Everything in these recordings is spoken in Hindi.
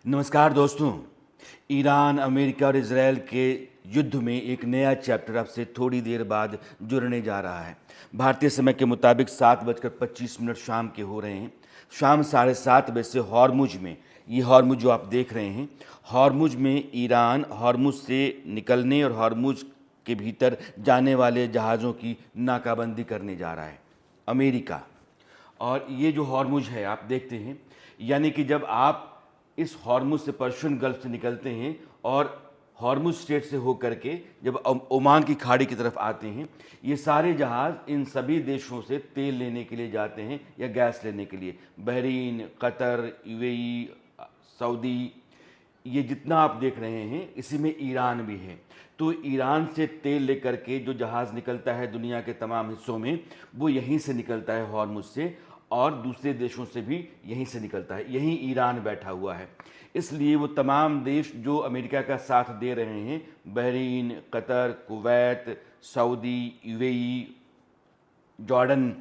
नमस्कार दोस्तों। ईरान, अमेरिका और इजरायल के युद्ध में एक नया चैप्टर अब से थोड़ी देर बाद जुड़ने जा रहा है। भारतीय समय के मुताबिक 7:25 शाम के हो रहे हैं। शाम 7:30 से हॉर्मुज में, ये हॉर्मुज जो आप देख रहे हैं, हॉर्मुज में ईरान हॉर्मुज से निकलने और हॉर्मुज के भीतर जाने वाले जहाज़ों की नाकाबंदी करने जा रहा है अमेरिका। और ये जो हॉर्मुज है आप देखते हैं, यानी कि जब आप इस हॉर्मुज से, पर्शियन गल्फ से निकलते हैं और हॉर्मुज स्ट्रेट से होकर के जब ओमान की खाड़ी की तरफ आते हैं, ये सारे जहाज़ इन सभी देशों से तेल लेने के लिए जाते हैं या गैस लेने के लिए। बहरीन, कतर, यूएई, सऊदी, ये जितना आप देख रहे हैं इसी में ईरान भी है। तो ईरान से तेल लेकर के जो जहाज़ निकलता है दुनिया के तमाम हिस्सों में, वो यहीं से निकलता है हॉर्मुज से, और दूसरे देशों से भी यहीं से निकलता है। यहीं ईरान बैठा हुआ है। इसलिए वो तमाम देश जो अमेरिका का साथ दे रहे हैं, Bahrain, Qatar, Kuwait, Saudi, UAE, Jordan,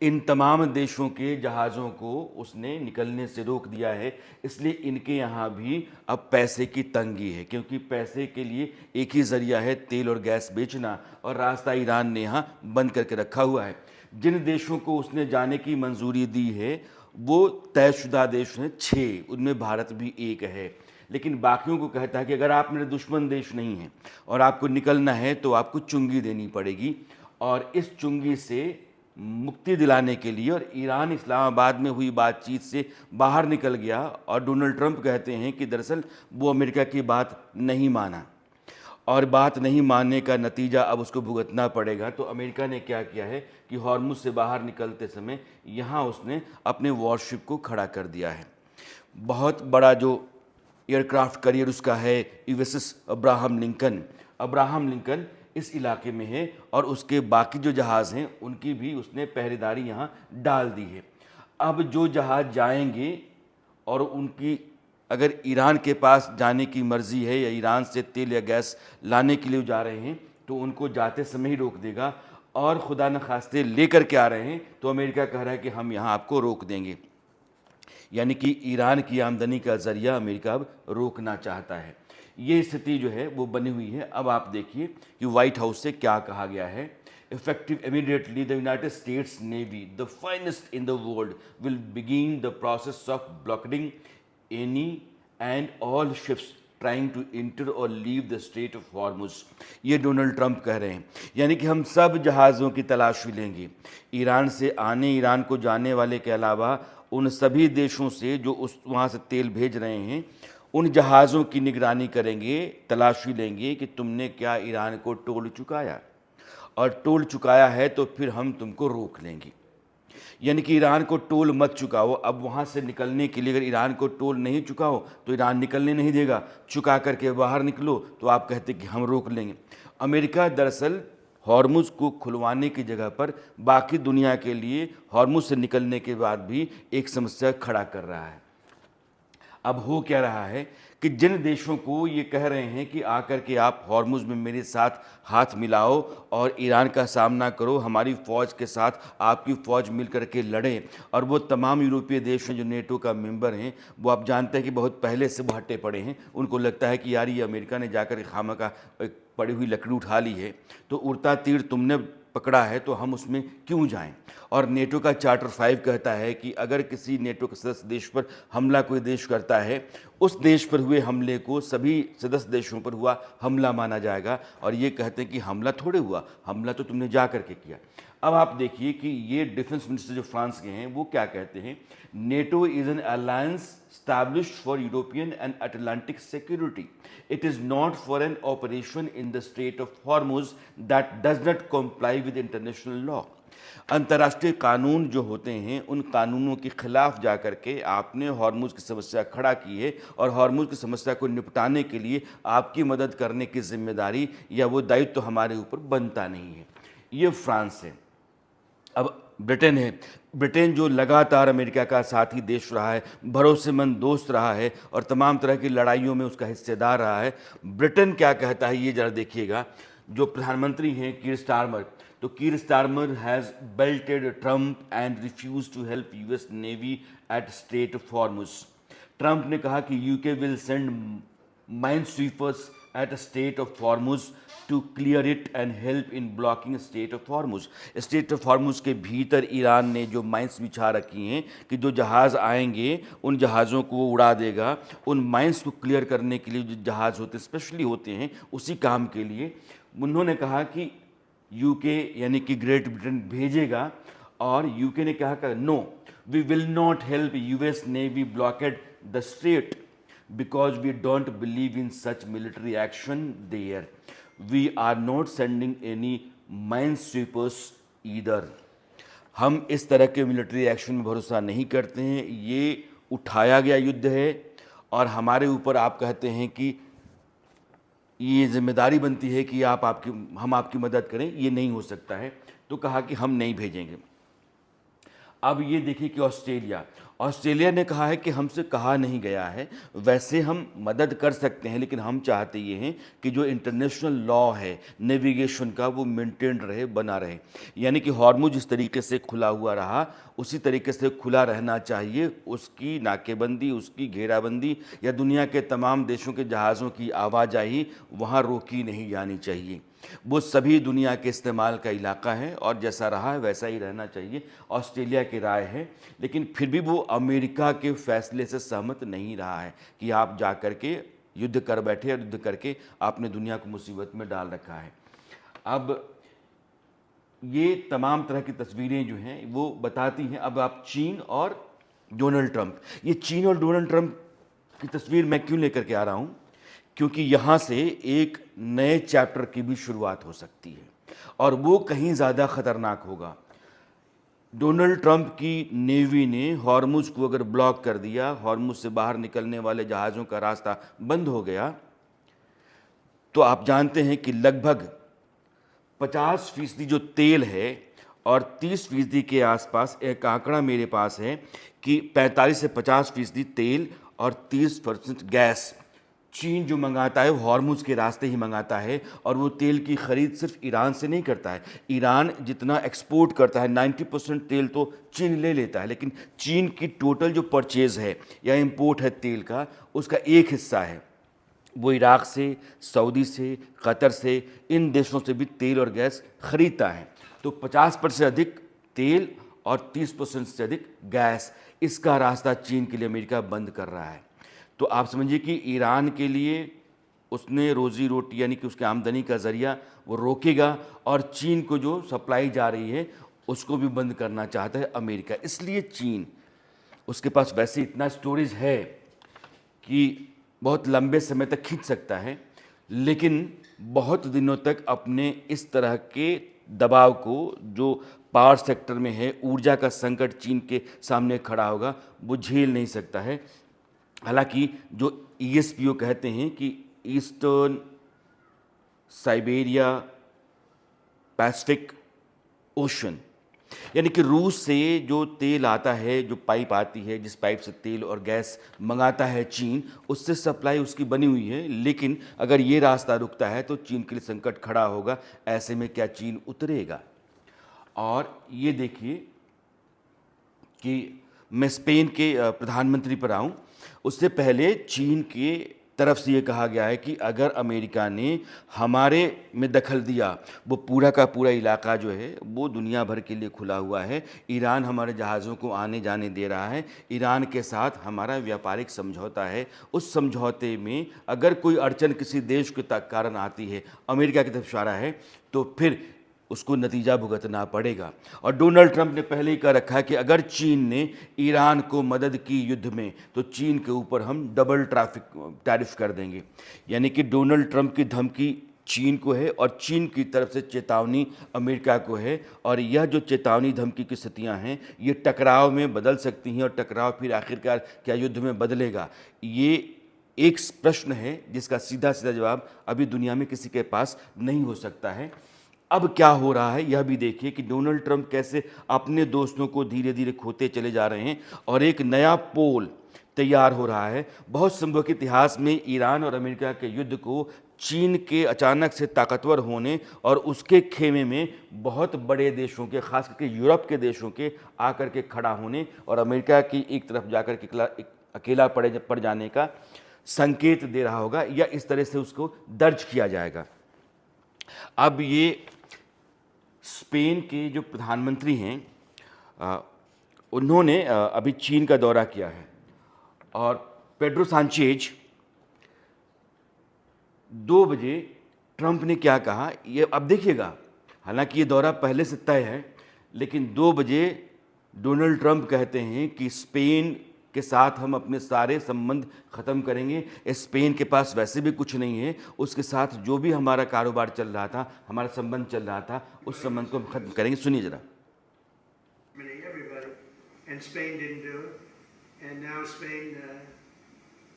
इन तमाम देशों के जहाज़ों को उसने निकलने से रोक दिया है। इसलिए इनके यहाँ भी अब पैसे की तंगी है, क्योंकि पैसे के लिए एक ही ज़रिया है, तेल और गैस बेचना, और रास्ता ईरान ने यहाँ बंद करके रखा हुआ है। जिन देशों को उसने जाने की मंजूरी दी है वो तयशुदा देश हैं 6, उनमें भारत भी एक है। लेकिन बाकियों को कहता है कि अगर आप मेरे दुश्मन देश नहीं हैं और आपको निकलना है तो आपको चुंगी देनी पड़ेगी। और इस चुंगी से मुक्ति दिलाने के लिए, और ईरान इस्लामाबाद में हुई बातचीत से बाहर निकल गया, और डोनाल्ड ट्रंप कहते हैं कि दरअसल वो अमेरिका की बात नहीं माना और बात नहीं मानने का नतीजा अब उसको भुगतना पड़ेगा। तो अमेरिका ने क्या किया है कि हॉर्मुज से बाहर निकलते समय यहाँ उसने अपने वॉरशिप को खड़ा कर दिया है। बहुत बड़ा जो एयरक्राफ्ट करियर उसका है, USS Abraham Lincoln. Abraham Lincoln इस इलाके में है, और उसके बाकी जो जहाज़ हैं उनकी भी उसने पहरेदारी यहाँ डाल दी है। अब जो जहाज़ जाएंगे और उनकी अगर ईरान के पास जाने की मर्ज़ी है या ईरान से तेल या गैस लाने के लिए जा रहे हैं, तो उनको जाते समय ही रोक देगा। और खुदा न खास्ते लेकर के आ रहे हैं तो अमेरिका कह रहा है कि हम यहाँ आपको रोक देंगे। यानी कि ईरान की आमदनी का ज़रिया अमेरिका अब रोकना चाहता है। ये स्थिति जो है वो बनी हुई है। अब आप देखिए कि वाइट हाउस से क्या कहा गया है। Effective immediately, the United States Navy, the finest in the world, will begin the process of blockading any and all ships trying to enter or leave the Strait of Hormuz। ये डोनाल्ड ट्रंप कह रहे हैं, यानी कि हम सब जहाज़ों की तलाशी लेंगे, ईरान से आने, ईरान को जाने वाले के अलावा उन सभी देशों से जो उस वहाँ से तेल भेज रहे हैं, उन जहाज़ों की निगरानी करेंगे, तलाशी लेंगे कि तुमने क्या ईरान को टोल चुकाया, और टोल चुकाया है तो फिर हम तुमको रोक लेंगे। यानी कि ईरान को टोल मत चुकाओ। अब वहाँ से निकलने के लिए अगर ईरान को टोल नहीं चुकाओ तो ईरान निकलने नहीं देगा। चुका करके बाहर निकलो तो आप कहते कि हम रोक लेंगे। अमेरिका दरअसल हॉर्मुज को खुलवाने की जगह पर बाकी दुनिया के लिए हॉर्मुज से निकलने के बाद भी एक समस्या खड़ा कर रहा है। अब हो क्या रहा है कि जिन देशों को ये कह रहे हैं कि आकर के आप हॉर्मुज में मेरे साथ हाथ मिलाओ और ईरान का सामना करो, हमारी फ़ौज के साथ आपकी फ़ौज मिल कर के लड़े, और वो तमाम यूरोपीय देश हैं जो नेटो का मेंबर हैं, वो आप जानते हैं कि बहुत पहले से वो हटे पड़े हैं। उनको लगता है कि यार ये अमेरिका ने जाकर खामा का पड़ी हुई लकड़ी उठा ली है, तो उड़ता तीर तुमने पकड़ा है तो हम उसमें क्यों जाएं। और नेटो का चार्टर 5 कहता है कि अगर किसी नेटो के सदस्य देश पर हमला कोई देश करता है, उस देश पर हुए हमले को सभी सदस्य देशों पर हुआ हमला माना जाएगा। और ये कहते हैं कि हमला थोड़े हुआ, हमला तो तुमने जा करके किया। अब आप देखिए कि ये डिफेंस मिनिस्टर जो फ्रांस के हैं वो क्या कहते हैं। NATO is an alliance established for European and Atlantic security. It is not for an operation in the Strait of Hormuz that does not comply with international law. अंतर्राष्ट्रीय कानून जो होते हैं उन कानूनों के खिलाफ जाकर के आपने हॉर्मुज की समस्या खड़ा की है, और हॉर्मुज की समस्या को निपटाने के लिए आपकी मदद करने की जिम्मेदारी या वो दायित्व तो हमारे ऊपर बनता नहीं है। ये फ्रांस है। अब ब्रिटेन है। ब्रिटेन जो लगातार अमेरिका का साथी देश रहा है, भरोसेमंद दोस्त रहा है और तमाम तरह की लड़ाइयों में उसका हिस्सेदार रहा है। ब्रिटेन क्या कहता है ये जरा देखिएगा। जो प्रधानमंत्री हैं कीर स्टारमर, तो Keir Starmer has belted Trump and refuse to help US navy at strait of Hormuz. Trump ने कहा कि UK will send mine sweepers at state of Hormuz to clear it and help in blocking state of Hormuz. State of Hormuz के भीतर ईरान ने जो माइंस बिछा रखी हैं कि जो जहाज़ आएंगे उन जहाज़ों को वो उड़ा देगा। उन माइंस को क्लियर करने के लिए जो जहाज़ होते स्पेशली होते हैं उसी काम के लिए उन्होंने कहा कि यूके यानी कि ग्रेट ब्रिटेन भेजेगा। और यूके ने कहा कि no, we will not help US navy blockade the strait because we don't believe in such military action there. We are not sending any minesweepers either. हम इस तरह के मिलिट्री एक्शन में भरोसा नहीं करते हैं। ये उठाया गया युद्ध है और हमारे ऊपर आप कहते हैं कि ये जिम्मेदारी बनती है कि हम आपकी मदद करें, ये नहीं हो सकता है। तो कहा कि हम नहीं भेजेंगे। अब ये देखिए कि ऑस्ट्रेलिया ने कहा है कि हमसे कहा नहीं गया है, वैसे हम मदद कर सकते हैं, लेकिन हम चाहते ये हैं कि जो इंटरनेशनल लॉ है नेविगेशन का वो मेंटेन रहे, बना रहे। यानी कि हॉर्मुज जिस तरीके से खुला हुआ रहा उसी तरीके से खुला रहना चाहिए। उसकी नाकेबंदी, उसकी घेराबंदी या दुनिया के तमाम देशों के जहाज़ों की आवाजाही वहाँ रोकी नहीं जानी चाहिए। वो सभी दुनिया के इस्तेमाल का इलाका है और जैसा रहा है वैसा ही रहना चाहिए, ऑस्ट्रेलिया की राय है। लेकिन फिर भी वो अमेरिका के फैसले से सहमत नहीं रहा है कि आप जा कर के युद्ध कर बैठे और युद्ध करके आपने दुनिया को मुसीबत में डाल रखा है। अब ये तमाम तरह की तस्वीरें जो हैं वो बताती हैं। अब आप चीन और डोनाल्ड ट्रंप, ये चीन और डोनाल्ड ट्रंप की तस्वीर मैं क्यों लेकर के आ रहा हूँ, क्योंकि यहाँ से एक नए चैप्टर की भी शुरुआत हो सकती है और वो कहीं ज़्यादा ख़तरनाक होगा। डोनाल्ड ट्रंप की नेवी ने हॉर्मुज को अगर ब्लॉक कर दिया, हॉर्मुज से बाहर निकलने वाले जहाज़ों का रास्ता बंद हो गया, तो आप जानते हैं कि लगभग 50% जो तेल है और 30% के आसपास, एक आंकड़ा मेरे पास है कि 45 से 50% तेल और 30% गैस चीन जो मंगाता है वो हॉर्मुज के रास्ते ही मंगाता है। और वो तेल की ख़रीद सिर्फ ईरान से नहीं करता है। ईरान जितना एक्सपोर्ट करता है 90% तेल तो चीन ले लेता है, लेकिन चीन की टोटल जो परचेज़ है या इंपोर्ट है तेल का, उसका एक हिस्सा है वो इराक़ से, सऊदी से, कतर से, इन देशों से भी तेल और गैस ख़रीदता है। तो 50% से अधिक तेल और 30% से अधिक गैस, इसका रास्ता चीन के लिए अमेरिका बंद कर रहा है। तो आप समझिए कि ईरान के लिए उसने रोज़ी रोटी यानी कि उसके आमदनी का ज़रिया वो रोकेगा और चीन को जो सप्लाई जा रही है उसको भी बंद करना चाहता है अमेरिका। इसलिए चीन, उसके पास वैसे इतना स्टोरेज है कि बहुत लंबे समय तक खींच सकता है, लेकिन बहुत दिनों तक अपने इस तरह के दबाव को जो पावर सेक्टर में है, ऊर्जा का संकट चीन के सामने खड़ा होगा, वो झेल नहीं सकता है। हालांकि जो ESPO कहते हैं कि ईस्टर्न साइबेरिया पैसिफिक ओशन, यानी कि रूस से जो तेल आता है, जो पाइप आती है, जिस पाइप से तेल और गैस मंगाता है चीन, उससे सप्लाई उसकी बनी हुई है। लेकिन अगर ये रास्ता रुकता है तो चीन के लिए संकट खड़ा होगा। ऐसे में क्या चीन उतरेगा? और ये देखिए कि मैं स्पेन के प्रधानमंत्री पर आऊँ, उससे पहले चीन की तरफ से ये कहा गया है कि अगर अमेरिका ने हमारे में दखल दिया, वो पूरा का पूरा इलाका जो है वो दुनिया भर के लिए खुला हुआ है। ईरान हमारे जहाज़ों को आने जाने दे रहा है, ईरान के साथ हमारा व्यापारिक समझौता है। उस समझौते में अगर कोई अड़चन किसी देश के कारण आती है, अमेरिका की तरफ इशारा है, तो फिर उसको नतीजा भुगतना पड़ेगा। और डोनाल्ड ट्रंप ने पहले ही कह रखा है कि अगर चीन ने ईरान को मदद की युद्ध में तो चीन के ऊपर हम डबल टैरिफ कर देंगे। यानी कि डोनाल्ड ट्रंप की धमकी चीन को है और चीन की तरफ से चेतावनी अमेरिका को है। और यह जो चेतावनी धमकी की स्थितियां हैं ये टकराव में बदल सकती हैं और टकराव फिर आखिरकार क्या युद्ध में बदलेगा, ये एक प्रश्न है जिसका सीधा सीधा जवाब अभी दुनिया में किसी के पास नहीं हो सकता है। अब क्या हो रहा है यह भी देखिए कि डोनाल्ड ट्रंप कैसे अपने दोस्तों को धीरे धीरे खोते चले जा रहे हैं और एक नया पोल तैयार हो रहा है। बहुत संभव के इतिहास में ईरान और अमेरिका के युद्ध को चीन के अचानक से ताकतवर होने और उसके खेमे में बहुत बड़े देशों के, खास करके यूरोप के देशों के आकर के खड़ा होने और अमेरिका की एक तरफ जाकर के अकेला पड़ जाने का संकेत दे रहा होगा, या इस तरह से उसको दर्ज किया जाएगा। अब ये स्पेन के जो प्रधानमंत्री हैं उन्होंने अभी चीन का दौरा किया है, और पेड्रो सांचेज 2 बजे ट्रंप ने क्या कहा, ये अब देखिएगा, हालांकि ये दौरा पहले से तय है, लेकिन 2 बजे डोनाल्ड ट्रंप कहते हैं कि स्पेन के साथ हम अपने सारे संबंध ख़त्म करेंगे। स्पेन के पास वैसे भी कुछ नहीं है, उसके साथ जो भी हमारा कारोबार चल रहा था, हमारा संबंध चल रहा था, उस संबंध को हम खत्म करेंगे। सुनिए जरा। And Spain didn't do it, and now Spain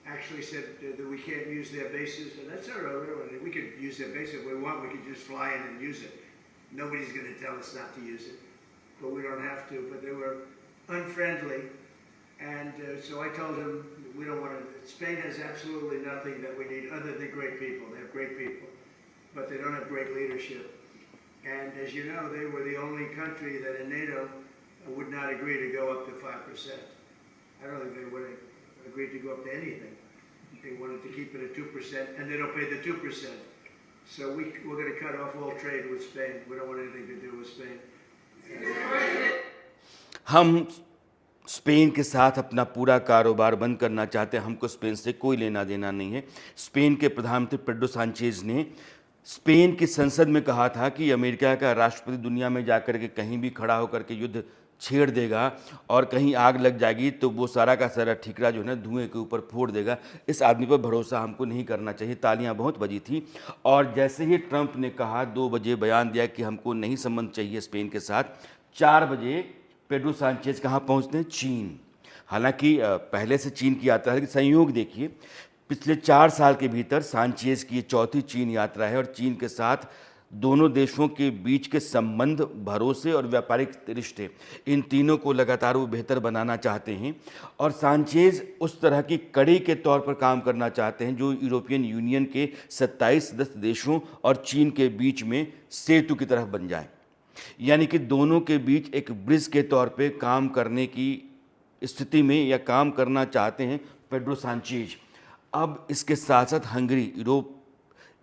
actually said that we can't use their bases, and that's all right. We could use their bases if we want. We could just fly in and use it. Nobody's going to tell us not to use it, but we don't have to. But they were unfriendly, and so I told them we don't want to. Spain has absolutely nothing that we need other than great people. They have great people, but they don't have great leadership. And as you know, they were the only country that in NATO would not agree to go up to 5%. I don't think they would have agreed to go up to anything. They wanted to keep it at 2%, and they don't pay the 2%. So we're going to cut off all trade with Spain. We don't want anything to do with Spain. हम स्पेन के साथ अपना पूरा कारोबार बंद करना चाहते हैं, हमको स्पेन से कोई लेना देना नहीं है। स्पेन के प्रधानमंत्री पेड्रो सांचेज ने स्पेन की संसद में कहा था कि अमेरिका का राष्ट्रपति दुनिया में जाकर के कहीं भी खड़ा होकर के युद्ध छेड़ देगा और कहीं आग लग जाएगी तो वो सारा का सारा ठीकरा जो है ना धुएं के ऊपर फोड़ देगा। इस आदमी पर भरोसा हमको नहीं करना चाहिए। तालियां बहुत बजी थी, और जैसे ही ट्रंप ने कहा 2 बजे बयान दिया कि हमको नहीं संबंध चाहिए स्पेन के साथ, 4 बजे पेड्रो सांचेज कहाँ पहुँचते हैं? चीन। हालांकि पहले से चीन की यात्रा है, संयोग देखिए, पिछले 4 साल के भीतर सांचेज की 4थी चीन यात्रा है, और चीन के साथ दोनों देशों के बीच के संबंध, भरोसे और व्यापारिक रिश्ते, इन तीनों को लगातार वो बेहतर बनाना चाहते हैं। और सांचेज उस तरह की कड़ी के तौर पर काम करना चाहते हैं जो यूरोपियन यूनियन के 27 सदस्य देशों और चीन के बीच में सेतु की तरह बन जाए, यानी कि दोनों के बीच एक ब्रिज के तौर पे काम करने की स्थिति में या काम करना चाहते हैं पेड्रो सांचेज। अब इसके साथ साथ हंगरी,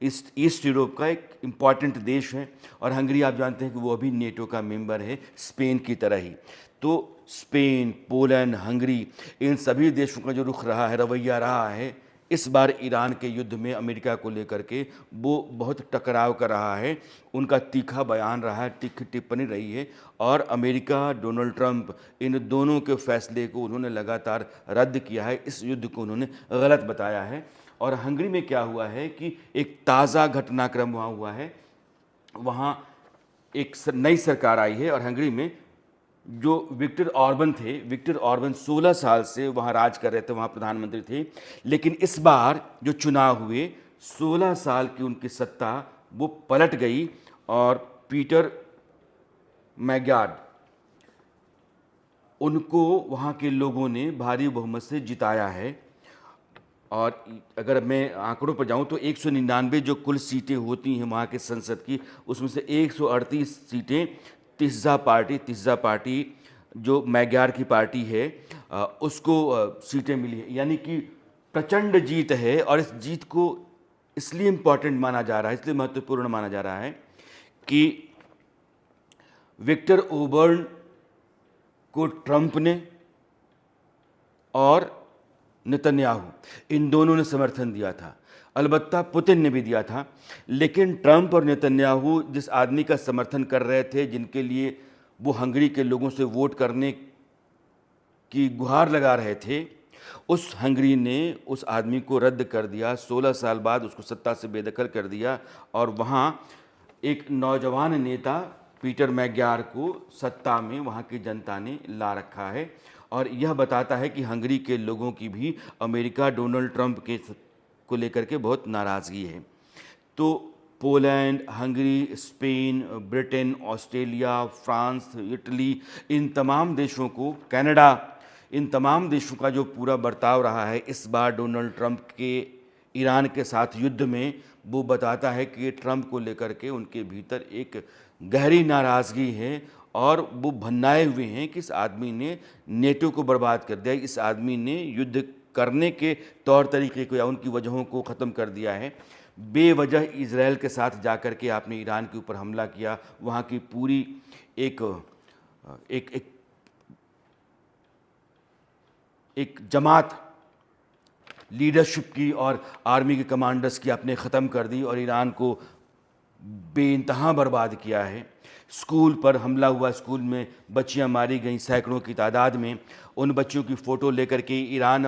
ईस्ट यूरोप का एक इम्पॉर्टेंट देश है, और हंगरी आप जानते हैं कि वो अभी नेटो का मेंबर है, स्पेन की तरह ही। तो स्पेन, पोलैंड, हंगरी, इन सभी देशों का जो रुख रहा है, रवैया रहा है, इस बार ईरान के युद्ध में अमेरिका को लेकर के वो बहुत टकराव कर रहा है। उनका तीखा बयान रहा है, तीखी टिप्पणी रही है, और अमेरिका, डोनाल्ड ट्रंप, इन दोनों के फैसले को उन्होंने लगातार रद्द किया है। इस युद्ध को उन्होंने गलत बताया है। और हंगरी में क्या हुआ है कि एक ताज़ा घटनाक्रम वहाँ हुआ है। वहाँ एक नई सरकार आई है, और हंगरी में जो विक्टर ऑर्बन थे, विक्टर ऑर्बन 16 साल से वहाँ राज कर रहे थे, वहाँ प्रधानमंत्री थे। लेकिन इस बार जो चुनाव हुए, 16 साल की उनकी सत्ता वो पलट गई, और पीटर मैग्यार्ड, उनको वहाँ के लोगों ने भारी बहुमत से जिताया है। और अगर मैं आंकड़ों पर जाऊं तो 199 जो कुल सीटें होती हैं वहाँ के संसद की, उसमें से 138 सीटें तिस्जा पार्टी जो मैग्यार की पार्टी है, उसको सीटें मिली है, यानी कि प्रचंड जीत है। और इस जीत को इसलिए इम्पॉर्टेंट माना जा रहा है, इसलिए महत्वपूर्ण माना जा रहा है कि विक्टर ओबर्न को ट्रंप ने और नेतन्याहू, इन दोनों ने समर्थन दिया था। अलबत्ता पुतिन ने भी दिया था, लेकिन ट्रंप और नेतन्याहू जिस आदमी का समर्थन कर रहे थे, जिनके लिए वो हंगरी के लोगों से वोट करने की गुहार लगा रहे थे, उस हंगरी ने उस आदमी को रद्द कर दिया। 16 साल बाद उसको सत्ता से बेदखल कर दिया, और वहाँ एक नौजवान नेता पीटर मैग्यार को सत्ता में वहाँ की जनता ने ला रखा है। और यह बताता है कि हंगरी के लोगों की भी अमेरिका, डोनाल्ड ट्रंप के को लेकर के बहुत नाराज़गी है। तो Poland, Hungary, Spain, Britain, Australia, France, Italy, इन तमाम देशों को, कनाडा, इन तमाम देशों का जो पूरा बर्ताव रहा है इस बार डोनाल्ड ट्रंप के ईरान के साथ युद्ध में, वो बताता है कि ट्रंप को लेकर के उनके भीतर एक गहरी नाराज़गी है, और वो भन्नाए हुए हैं कि इस आदमी ने नेटो को बर्बाद कर दिया, इस आदमी ने युद्ध करने के तौर तरीके को या उनकी वजहों को ख़त्म कर दिया है। बेवजह इजराइल के साथ जाकर के आपने ईरान के ऊपर हमला किया, वहाँ की पूरी एक एक एक एक जमात लीडरशिप की और आर्मी के कमांडर्स की आपने ख़त्म कर दी और ईरान को बेइंतहा बर्बाद किया है। स्कूल पर हमला हुआ, स्कूल में बच्चियां मारी गईं सैकड़ों की तादाद में। उन बच्चियों की फ़ोटो लेकर के ईरान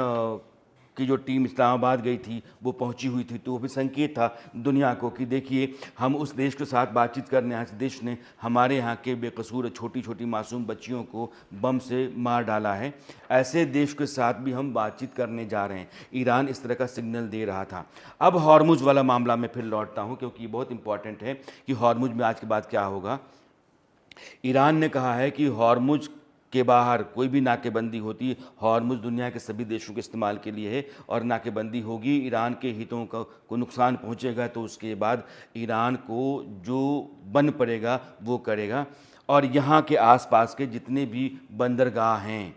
की जो टीम इस्लामाबाद गई थी वो पहुंची हुई थी, तो वो भी संकेत था दुनिया को कि देखिए हम उस देश के साथ बातचीत करने आए, देश ने हमारे यहाँ के बेकसूर छोटी छोटी मासूम बच्चियों को बम से मार डाला है, ऐसे देश के साथ भी हम बातचीत करने जा रहे हैं। ईरान इस तरह का सिग्नल दे रहा था। अब हॉर्मुज वाला मामला में फिर लौटता हूँ, क्योंकि ये बहुत इंपॉर्टेंट है कि हॉर्मुज में आज के बाद क्या होगा। ईरान ने कहा है कि हॉर्मुज के बाहर कोई भी नाकेबंदी होती है, हॉर्मुज दुनिया के सभी देशों के इस्तेमाल के लिए है और नाकेबंदी होगी, ईरान के हितों को नुकसान पहुंचेगा तो उसके बाद ईरान को जो बन पड़ेगा वो करेगा। और यहाँ के आसपास के जितने भी बंदरगाह हैं,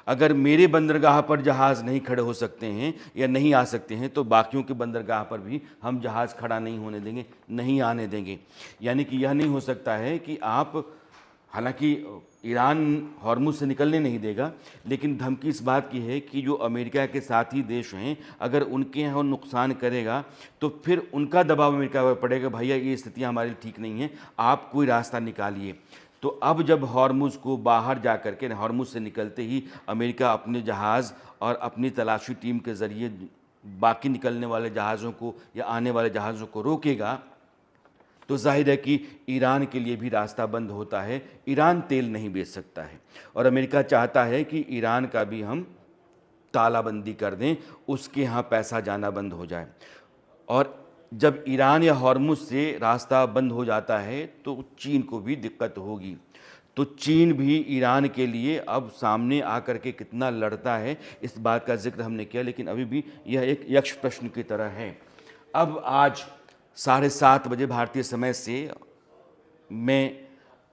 अगर मेरे बंदरगाह पर जहाज़ नहीं खड़े हो सकते हैं या नहीं आ सकते हैं तो बाकियों के बंदरगाह पर भी हम जहाज़ खड़ा नहीं होने देंगे, नहीं आने देंगे। यानी कि यह नहीं हो सकता है कि आप, हालांकि ईरान हॉर्मुज से निकलने नहीं देगा, लेकिन धमकी इस बात की है कि जो अमेरिका के साथी देश हैं अगर उनके यहाँ नुकसान करेगा तो फिर उनका दबाव अमेरिका पर पड़ेगा, भैया ये स्थितियाँ हमारी ठीक नहीं हैं, आप कोई रास्ता निकालिए। तो अब जब हॉर्मुज को बाहर जा कर के, हॉर्मुज से निकलते ही अमेरिका अपने जहाज़ और अपनी तलाशी टीम के ज़रिए बाकी निकलने वाले जहाज़ों को या आने वाले जहाज़ों को रोकेगा, तो जाहिर है कि ईरान के लिए भी रास्ता बंद होता है। ईरान तेल नहीं बेच सकता है और अमेरिका चाहता है कि ईरान का भी हम तालाबंदी कर दें, उसके यहाँ पैसा जाना बंद हो जाए। और जब ईरान या हॉर्मुज से रास्ता बंद हो जाता है तो चीन को भी दिक्कत होगी। तो चीन भी ईरान के लिए अब सामने आकर के कितना लड़ता है इस बात का जिक्र हमने किया, लेकिन अभी भी यह एक यक्ष प्रश्न की तरह है। अब आज 7:30 बजे भारतीय समय से मैं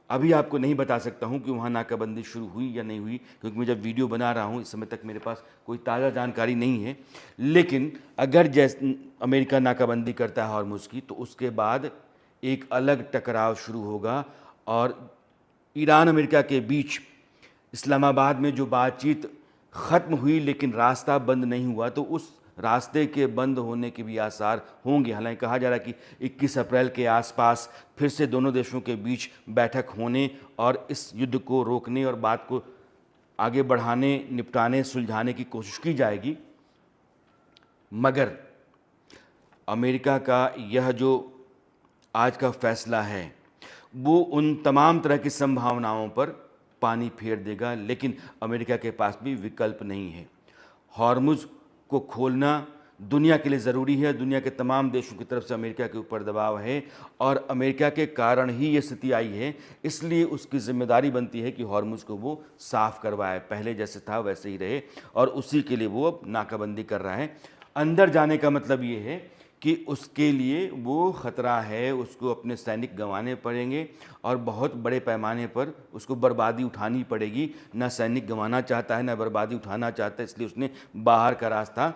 अभी आपको नहीं बता सकता हूं कि वहाँ नाकाबंदी शुरू हुई या नहीं हुई, क्योंकि मैं जब वीडियो बना रहा हूं इस समय तक मेरे पास कोई ताज़ा जानकारी नहीं है। लेकिन अगर जैसे अमेरिका नाकाबंदी करता है हॉर्मुज की तो उसके बाद एक अलग टकराव शुरू होगा और ईरान अमेरिका के बीच इस्लामाबाद में जो बातचीत ख़त्म हुई लेकिन रास्ता बंद नहीं हुआ, तो उस रास्ते के बंद होने के भी आसार होंगे। हालांकि कहा जा रहा है कि 21 अप्रैल के आसपास फिर से दोनों देशों के बीच बैठक होने और इस युद्ध को रोकने और बात को आगे बढ़ाने, निपटाने, सुलझाने की कोशिश की जाएगी। मगर अमेरिका का यह जो आज का फैसला है वो उन तमाम तरह की संभावनाओं पर पानी फेर देगा, लेकिन अमेरिका के पास भी विकल्प नहीं है। हॉर्मुज को खोलना दुनिया के लिए ज़रूरी है, दुनिया के तमाम देशों की तरफ से अमेरिका के ऊपर दबाव है और अमेरिका के कारण ही ये स्थिति आई है, इसलिए उसकी जिम्मेदारी बनती है कि हॉर्मुज को वो साफ़ करवाए, पहले जैसे था वैसे ही रहे, और उसी के लिए वो अब नाकाबंदी कर रहा है। अंदर जाने का मतलब ये है कि उसके लिए वो ख़तरा है, उसको अपने सैनिक गंवाने पड़ेंगे और बहुत बड़े पैमाने पर उसको बर्बादी उठानी पड़ेगी। ना सैनिक गंवाना चाहता है, ना बर्बादी उठाना चाहता है, इसलिए उसने बाहर का रास्ता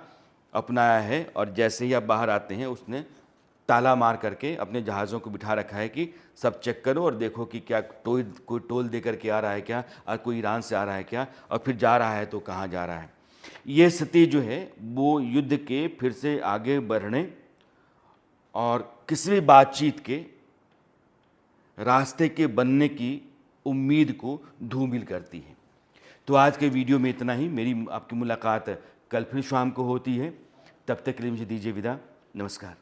अपनाया है। और जैसे ही आप बाहर आते हैं उसने ताला मार करके अपने जहाज़ों को बिठा रखा है कि सब चेक करो और देखो कि क्या कोई टोल दे करके आ रहा है क्या, और कोई ईरान से आ रहा है क्या, और फिर जा रहा है तो कहाँ जा रहा है। ये स्थिति जो है वो युद्ध के फिर से आगे बढ़ने और किसी भी बातचीत के रास्ते के बनने की उम्मीद को धूमिल करती है। तो आज के वीडियो में इतना ही। मेरी आपकी मुलाकात कल फिर शाम को होती है, तब तक के लिए मुझे दीजिए विदा। नमस्कार।